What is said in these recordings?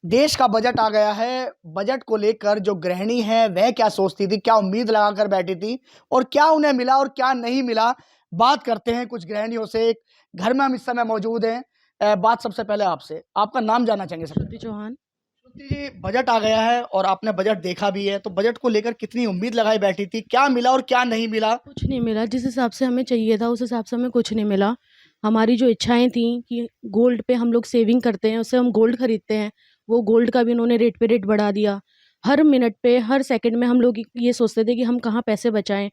देश का बजट आ गया है। बजट को लेकर जो गृहिणी है वह क्या सोचती थी, क्या उम्मीद लगाकर बैठी थी और क्या उन्हें मिला और क्या नहीं मिला। बात करते हैं कुछ गृहिणियों से। एक घर में हम इस समय मौजूद हैं। बात सबसे पहले आपसे, आपका नाम जानना चाहेंगे सबसे श्रुति चौहान। श्रुति जी, बजट आ गया है और आपने बजट देखा भी है, तो बजट को लेकर कितनी उम्मीद लगाई बैठी थी, क्या मिला और क्या नहीं मिला? कुछ नहीं मिला, जिस हिसाब से हमें चाहिए था उस हिसाब से हमें कुछ नहीं मिला। हमारी जो इच्छाएं थी कि गोल्ड पे हम लोग सेविंग करते हैं, उससे हम गोल्ड खरीदते हैं, वो गोल्ड का भी उन्होंने रेट पे रेट बढ़ा दिया। हर मिनट पे हर सेकंड में हम लोग ये सोचते थे कि हम कहाँ पैसे बचाएं।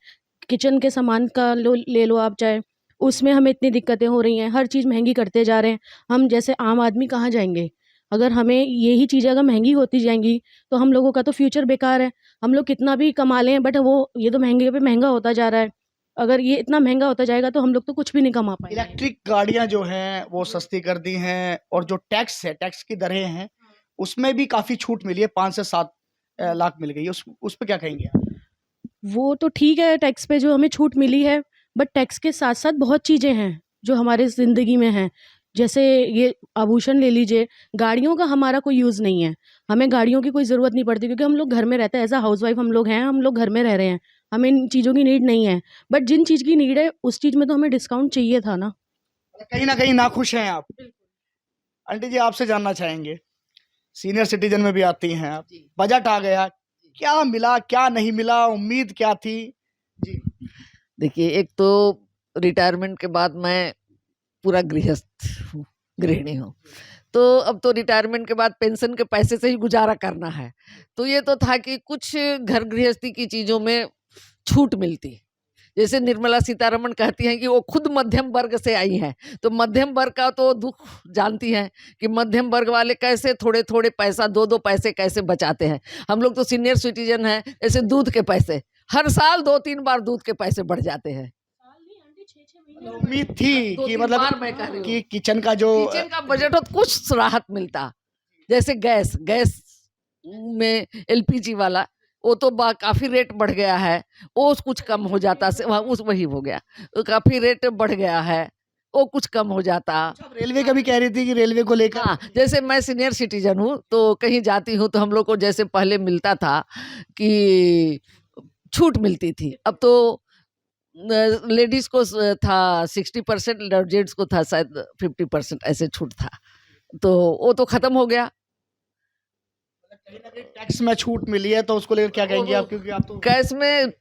किचन के सामान का ले लो आप, चाहे उसमें हमें इतनी दिक्कतें हो रही हैं, हर चीज़ महंगी करते जा रहे हैं। हम जैसे आम आदमी कहाँ जाएंगे? अगर हमें यही चीज़ें अगर महंगी होती जाएंगी तो हम लोगों का तो फ्यूचर बेकार है। हम लोग कितना भी कमा लें, बट वो ये तो महंगे पे महंगा होता जा रहा है। अगर ये इतना महंगा होता जाएगा तो हम लोग तो कुछ भी नहीं कमा पाएंगे। इलेक्ट्रिक गाड़ियां जो हैं वो सस्ती कर दी हैं और जो टैक्स है, टैक्स की दरें हैं, उसमें भी काफी छूट मिली है। 5 से 7 लाख मिल गई है। उस पे क्या कहेंगे आप? वो तो ठीक है, टैक्स पे जो हमें छूट मिली है, बट टैक्स के साथ साथ बहुत चीज़ें हैं जो हमारे ज़िंदगी में हैं। जैसे ये आभूषण ले लीजिए, गाड़ियों का हमारा कोई यूज़ नहीं है। हमें गाड़ियों की कोई ज़रूरत नहीं पड़ती क्योंकि हम लोग घर में रहते हैं। एज़ अ हाउसवाइफ हम लोग हैं, हम लोग घर में रह रहे हैं। हमें इन चीज़ों की नीड नहीं है। बट जिन चीज़ की नीड है उस चीज़ में तो हमें डिस्काउंट चाहिए था ना। कहीं ना कहीं नाखुश हैं आप। आंटी जी, आपसे जानना चाहेंगे, सीनियर सिटीजन में भी आती हैं आप। बजट आ गया, क्या मिला क्या नहीं मिला, उम्मीद क्या थी? जी। देखिए, एक तो रिटायरमेंट के बाद मैं पूरा गृहस्थ हूँ, गृहिणी हूँ। तो अब तो रिटायरमेंट के बाद पेंशन के पैसे से ही गुजारा करना है। तो ये तो था कि कुछ घर गृहस्थी की चीज़ों में छूट मिलती। जैसे निर्मला सीतारमण कहती हैं कि वो खुद मध्यम वर्ग से आई हैं, तो मध्यम वर्ग का तो दुख जानती हैं कि मध्यम वर्ग वाले कैसे थोड़े थोड़े पैसा, 2-2 पैसे कैसे बचाते हैं। हम लोग तो सीनियर सिटीजन हैं, जैसे दूध के पैसे हर साल 2-3 बार दूध के पैसे बढ़ जाते हैं। उम्मीद थी कि मतलब मैं कह रही हूँ कि किचन का का बजट हो तो कुछ राहत मिलता। जैसे गैस गैस में एलपीजी वाला, वो तो काफी रेट बढ़ गया है, वो कुछ कम हो जाता। उस वही हो गया, काफी रेट बढ़ गया है, वो कुछ कम हो जाता। रेलवे का भी कह रही थी कि रेलवे को लेकर। हाँ, जैसे मैं सीनियर सिटीजन हूँ तो कहीं जाती हूँ तो हम लोग को जैसे पहले मिलता था कि छूट मिलती थी, अब तो लेडीज को था 60% और जेंट्स को था शायद 50% ऐसे छूट था, तो वो तो खत्म हो गया। टैक्स में छूट मिली है तो उसको लेकर क्या कहेंगे आप? क्योंकि आप तो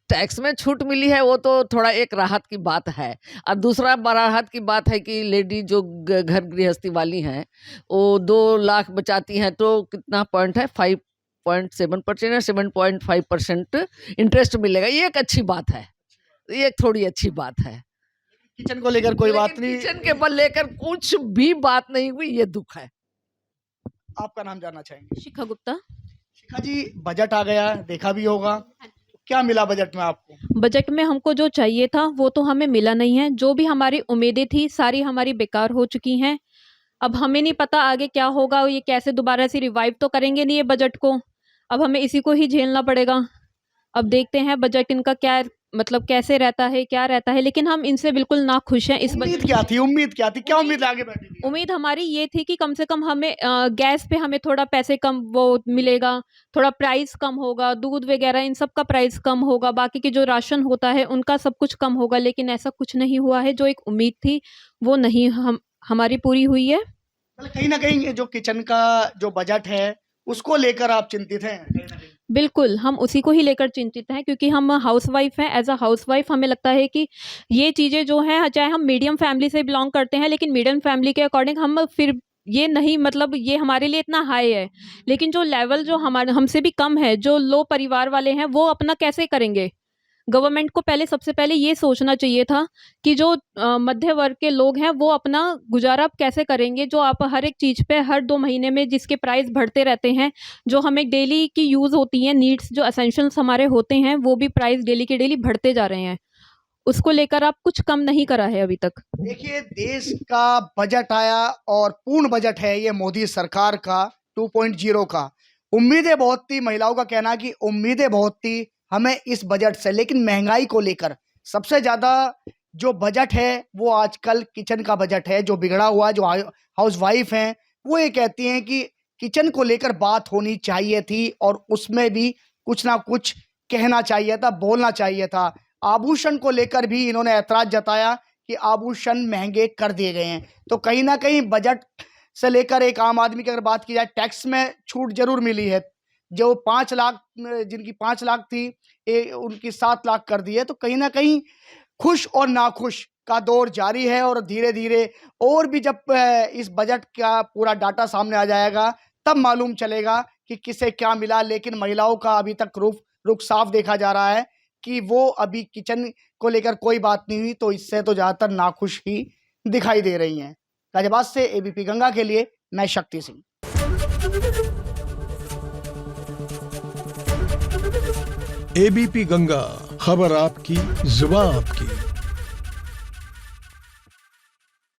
टैक्स में छूट मिली है, वो तो थोड़ा एक राहत की बात है। और दूसरा बड़ा राहत की बात है कि लेडी जो घर गृहस्थी वाली हैं वो 2 लाख बचाती हैं तो कितना पॉइंट है, 5.7% या 7.5% इंटरेस्ट मिलेगा। ये एक अच्छी बात है, ये एक थोड़ी अच्छी बात है। किचन को लेकर कोई बात नहीं, किचन के बल लेकर कुछ भी बात नहीं हुई, ये दुख है। आपका नाम जानना चाहेंगे? शिखा गुप्ता। शिखा जी, बजट आ गया, देखा भी होगा, क्या मिला बजट में आपको? बजट में हमको जो चाहिए था वो तो हमें मिला नहीं है। जो भी हमारी उम्मीदें थी सारी हमारी बेकार हो चुकी हैं। अब हमें नहीं पता आगे क्या होगा, ये कैसे दोबारा से रिवाइव तो करेंगे नहीं ये बजट को। अब हमें इसी को ही झेलना पड़ेगा। अब देखते हैं बजट इनका क्या मतलब कैसे रहता है, क्या रहता है, लेकिन हम इनसे बिल्कुल ना खुश हैं। इस उम्मीद क्या थी, उम्मीद क्या थी, क्या उम्मीद आगे बैठी थी? उम्मीद हमारी ये थी कि कम से कम हमें गैस पे हमें थोड़ा पैसे कम वो मिलेगा, थोड़ा प्राइस कम होगा, दूध वगैरह इन सब का प्राइस कम होगा, बाकी के जो राशन होता है उनका सब कुछ कम होगा, लेकिन ऐसा कुछ नहीं हुआ है। जो एक उम्मीद थी वो नहीं हमारी पूरी हुई है। मतलब कहीं ना कहीं ये जो किचन का जो बजट है उसको लेकर आप चिंतित हैं कहीं ना कहीं? बिल्कुल, हम उसी को ही लेकर चिंतित हैं क्योंकि हम हाउसवाइफ हैं। एज़ अ हाउसवाइफ हमें लगता है कि ये चीज़ें जो हैं, चाहे हम मीडियम फैमिली से बिलॉन्ग करते हैं, लेकिन मीडियम फैमिली के अकॉर्डिंग हम फिर ये नहीं, मतलब ये हमारे लिए इतना हाई है, लेकिन जो लेवल जो हमारे हमसे भी कम है, जो लो परिवार वाले हैं, वो अपना कैसे करेंगे? गवर्नमेंट को पहले सबसे पहले ये सोचना चाहिए था कि जो मध्य वर्ग के लोग हैं वो अपना गुजारा अब कैसे करेंगे। जो आप हर एक चीज़ पे हर 2 महीने में जिसके प्राइस बढ़ते रहते हैं, जो हमें डेली की यूज़ होती हैं, नीड्स जो एसेंशियल्स हमारे होते हैं, वो भी प्राइस डेली के डेली बढ़ते जा रहे हैं। उसको लेकर आप कुछ कम नहीं करा है अभी तक। देखिए, देश का बजट आया और पूर्ण बजट है ये मोदी सरकार का 2.0 का। उम्मीदें बहुत थी, महिलाओं का कहना है कि उम्मीदें बहुत थी हमें इस बजट से, लेकिन महंगाई को लेकर सबसे ज्यादा जो बजट है वो आजकल किचन का बजट है जो बिगड़ा हुआ है। जो हाउस वाइफ हैं वो ये कहती हैं कि किचन को लेकर बात होनी चाहिए थी और उसमें भी कुछ ना कुछ कहना चाहिए था, बोलना चाहिए था। आभूषण को लेकर भी इन्होंने ऐतराज जताया कि आभूषण महंगे कर दिए गए हैं। तो कहीं ना कहीं बजट से लेकर एक आम आदमी की अगर बात की जाए, टैक्स में छूट जरूर मिली है। जो 5 लाख, जिनकी 5 लाख थी, उनकी 7 लाख कर दी है। तो कहीं ना कहीं खुश और नाखुश का दौर जारी है और धीरे धीरे और भी जब इस बजट का पूरा डाटा सामने आ जाएगा तब मालूम चलेगा कि किसे क्या मिला। लेकिन महिलाओं का अभी तक रुख साफ देखा जा रहा है कि वो अभी किचन को लेकर कोई बात नहीं हुई, तो इससे तो ज़्यादातर नाखुश ही दिखाई दे रही हैं। गाजियाबाद से एबीपी गंगा के लिए मैं शक्ति सिंह। एबीपी गंगा, खबर आपकी, जुबान आपकी।